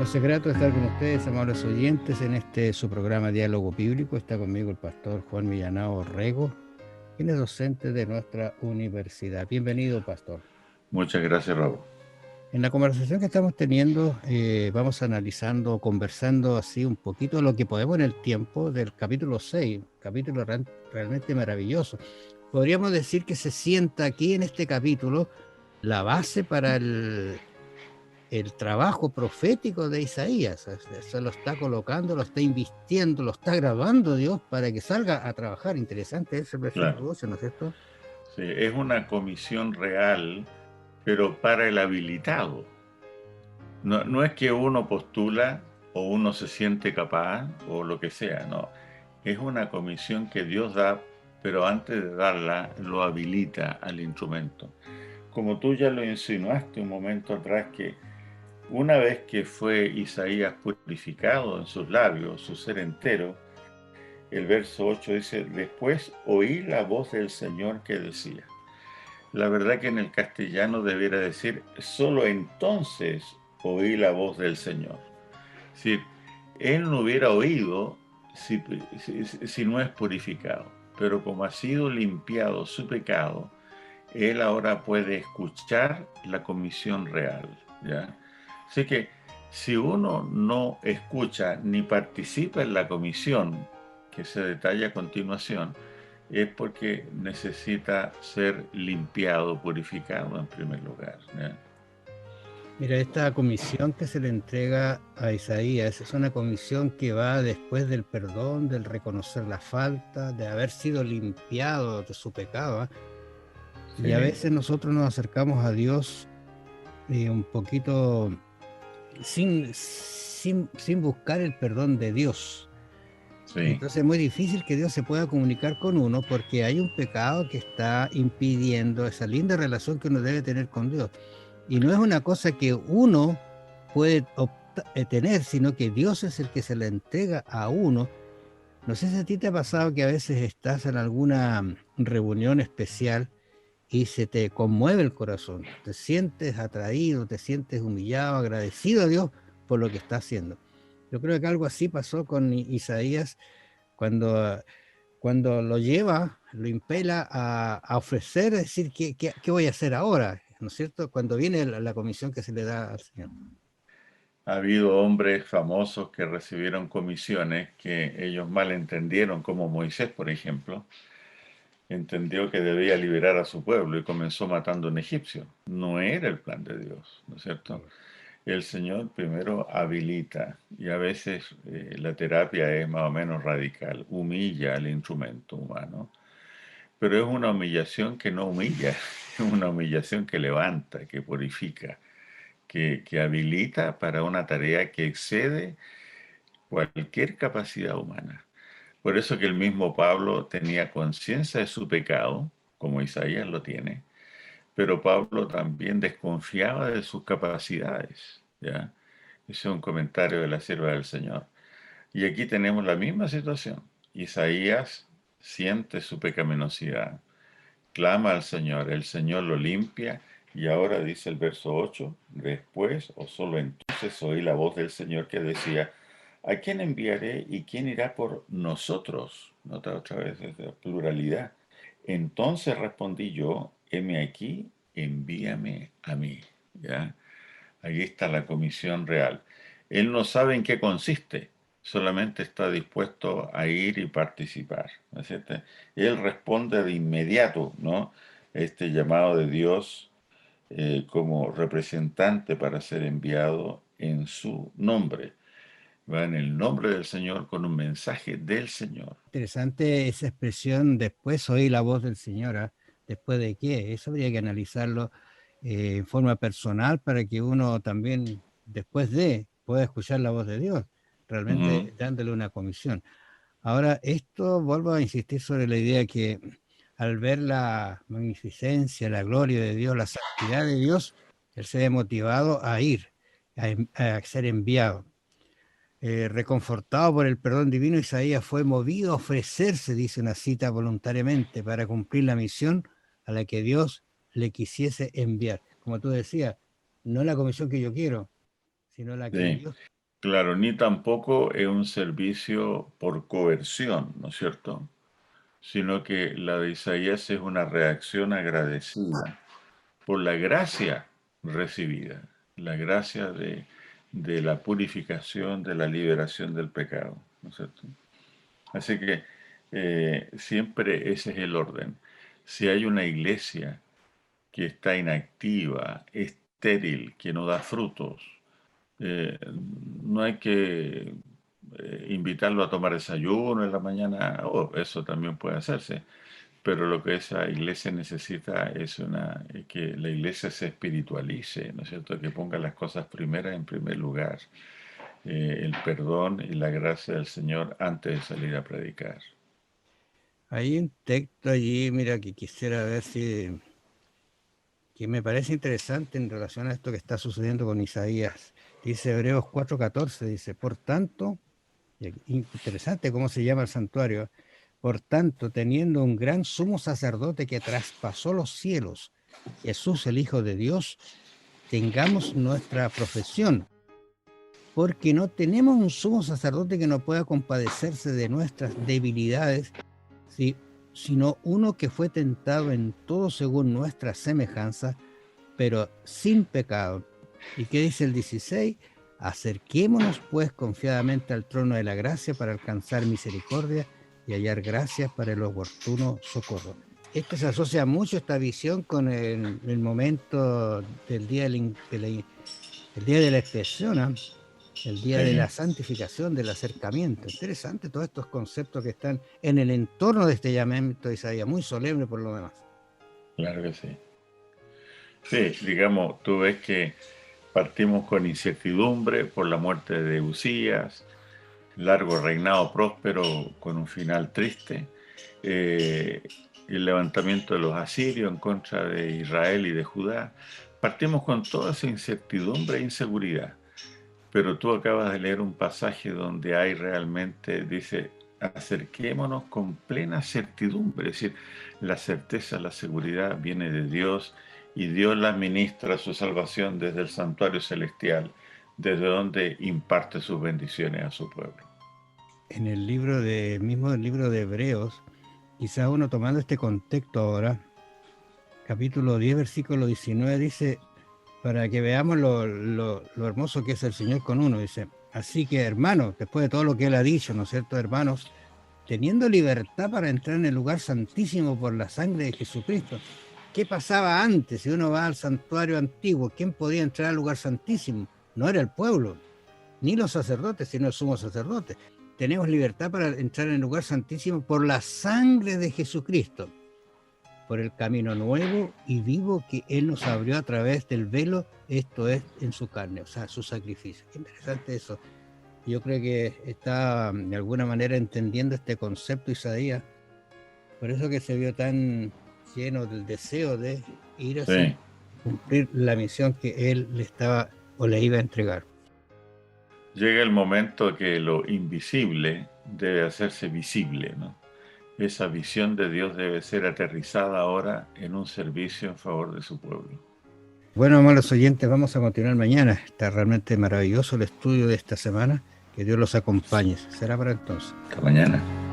Nos es grato estar con ustedes, amables oyentes, en su programa Diálogo Bíblico. Está conmigo el pastor Juan Millanao Rego, quien es docente de nuestra universidad. Bienvenido, pastor. Muchas gracias, Raúl. En la conversación que estamos teniendo, vamos analizando, conversando así un poquito lo que podemos en el tiempo del capítulo 6, capítulo realmente maravilloso. Podríamos decir que se sienta aquí en este capítulo la base para el trabajo profético de Isaías. Se lo está colocando, lo está invistiendo, lo está grabando Dios para que salga a trabajar. Interesante ese versículo 12, ¿no es cierto? Sí, es una comisión real, pero para el habilitado. No es que uno postula o uno se siente capaz o lo que sea, no. Es una comisión que Dios da, pero antes de darla lo habilita al instrumento. Como tú ya lo insinuaste un momento atrás, que una vez que fue Isaías purificado en sus labios, su ser entero, el verso 8 dice: después oí la voz del Señor que decía. La verdad que en el castellano debiera decir: solo entonces oí la voz del Señor. Es decir, él no hubiera oído si no es purificado, pero como ha sido limpiado su pecado, él ahora puede escuchar la comisión real, ¿ya? Así que si uno no escucha ni participa en la comisión que se detalla a continuación, es porque necesita ser limpiado, purificado en primer lugar, ¿ya? Mira, esta comisión que se le entrega a Isaías es una comisión que va después del perdón, del reconocer la falta, de haber sido limpiado de su pecado, ¿eh? Y a Sí, veces nosotros nos acercamos a Dios un poquito sin buscar el perdón de Dios. sí, Entonces es muy difícil que Dios se pueda comunicar con uno porque hay un pecado que está impidiendo esa linda relación que uno debe tener con Dios. Y no es una cosa que uno puede tener, sino que Dios es el que se la entrega a uno. No sé si a ti te ha pasado que a veces estás en alguna reunión especial y se te conmueve el corazón, te sientes atraído, te sientes humillado, agradecido a Dios por lo que está haciendo. Yo creo que algo así pasó con Isaías cuando, cuando lo lleva, lo impela a ofrecer, a decir, ¿qué voy a hacer ahora? ¿No es cierto? Cuando viene la comisión que se le da al Señor. ha habido hombres famosos que recibieron comisiones que ellos mal entendieron, como Moisés, por ejemplo. Entendió que debía liberar a su pueblo y comenzó matando a un egipcio. No era el plan de Dios, ¿no es cierto? El Señor primero habilita, y a veces la terapia es más o menos radical, humilla al instrumento humano, pero es una humillación que no humilla, es una humillación que levanta, que purifica, que habilita para una tarea que excede cualquier capacidad humana. Por eso que el mismo Pablo tenía conciencia de su pecado, como Isaías lo tiene, pero Pablo también desconfiaba de sus capacidades, ¿ya? Ese es un comentario de la sierva del Señor. Y aquí tenemos la misma situación. Isaías siente su pecaminosidad, clama al Señor, el Señor lo limpia, y ahora dice el verso 8: después o solo entonces oí la voz del Señor que decía: ¿a quién enviaré y quién irá por nosotros? Nota otra vez esa pluralidad. Entonces respondí yo: heme aquí, envíame a mí. ¿Ya? Aquí está la comisión real. Él no sabe en qué consiste, solamente está dispuesto a ir y participar, ¿no es cierto? Él responde de inmediato, ¿no? Este llamado de Dios, como representante para ser enviado en su nombre. Va en el nombre del Señor con un mensaje del Señor. Interesante esa expresión, después oí la voz del Señor, ¿ah? ¿Después de qué? Eso habría que analizarlo en forma personal para que uno también, después de, pueda escuchar la voz de Dios, Ujú. realmente dándole una comisión. Ahora, esto vuelvo a insistir sobre la idea que al ver la magnificencia, la gloria de Dios, la santidad de Dios, él se ve motivado a ir, a ser enviado. Reconfortado por el perdón divino, Isaías fue movido a ofrecerse, dice una cita, voluntariamente para cumplir la misión a la que Dios le quisiese enviar. Como tú decías, no la comisión que yo quiero, sino la que Sí. Dios. Claro, ni tampoco es un servicio por coerción, ¿no es cierto? Sino que la de Isaías es una reacción agradecida por la gracia recibida, la gracia de la purificación, de la liberación del pecado, ¿no es cierto? Así que siempre ese es el orden. Si hay una iglesia que está inactiva, estéril, que no da frutos, eh, no hay que invitarlo a tomar desayuno en la mañana, eso también puede hacerse, pero lo que esa iglesia necesita es que la iglesia se espiritualice, ¿no es cierto? Que ponga las cosas primeras en primer lugar, el perdón y la gracia del Señor antes de salir a predicar. Hay un texto allí, mira, que quisiera ver si, que me parece interesante en relación a esto que está sucediendo con Isaías. Dice Hebreos 4:14, dice, por tanto, interesante cómo se llama el santuario, por tanto, teniendo un gran sumo sacerdote que traspasó los cielos, Jesús el Hijo de Dios, tengamos nuestra profesión, porque no tenemos un sumo sacerdote que no pueda compadecerse de nuestras debilidades, sino uno que fue tentado en todo según nuestra semejanza, pero sin pecado. ¿Y qué dice el 16? Acerquémonos pues confiadamente al trono de la gracia para alcanzar misericordia y hallar gracias para el oportuno socorro. Esto se asocia mucho, esta visión, con el momento del día el día de la expiación, ¿eh? El día de la Sí, santificación, del acercamiento. Interesante todos estos conceptos que están en el entorno de este llamamiento de Isaías, muy solemne por lo demás. claro que sí. Sí, digamos, tú ves que partimos con incertidumbre por la muerte de Usías, largo reinado próspero con un final triste, eh, el levantamiento de los asirios en contra de Israel y de Judá. Partimos con toda esa incertidumbre e inseguridad. Pero tú acabas de leer un pasaje donde hay realmente, dice, acerquémonos con plena certidumbre, es decir, la certeza, la seguridad viene de Dios y Dios la administra su salvación desde el santuario celestial, desde donde imparte sus bendiciones a su pueblo. En el mismo el libro de Hebreos, quizá uno tomando este contexto ahora, capítulo 10, versículo 19, dice, para que veamos lo hermoso que es el Señor con uno, dice, así que hermanos, después de todo lo que Él ha dicho, ¿no es cierto, hermanos? Teniendo libertad para entrar en el lugar santísimo por la sangre de Jesucristo. ¿Qué pasaba antes? Si uno va al santuario antiguo, ¿quién podía entrar al lugar santísimo? No era el pueblo, ni los sacerdotes, sino el sumo sacerdote. Tenemos libertad para entrar en el lugar santísimo por la sangre de Jesucristo, por el camino nuevo y vivo que Él nos abrió a través del velo, esto es, en su carne, o sea, su sacrificio. Qué interesante eso. Yo creo que está de alguna manera entendiendo este concepto Isaías, por eso que se vio tan lleno del deseo de ir así, Sí, cumplir la misión que Él le estaba o le iba a entregar. llega el momento que lo invisible debe hacerse visible, ¿no? Esa visión de Dios debe ser aterrizada ahora en un servicio en favor de su pueblo. Bueno, amables oyentes, vamos a continuar mañana. Está realmente maravilloso el estudio de esta semana. Que Dios los acompañe. Será para entonces. Hasta mañana.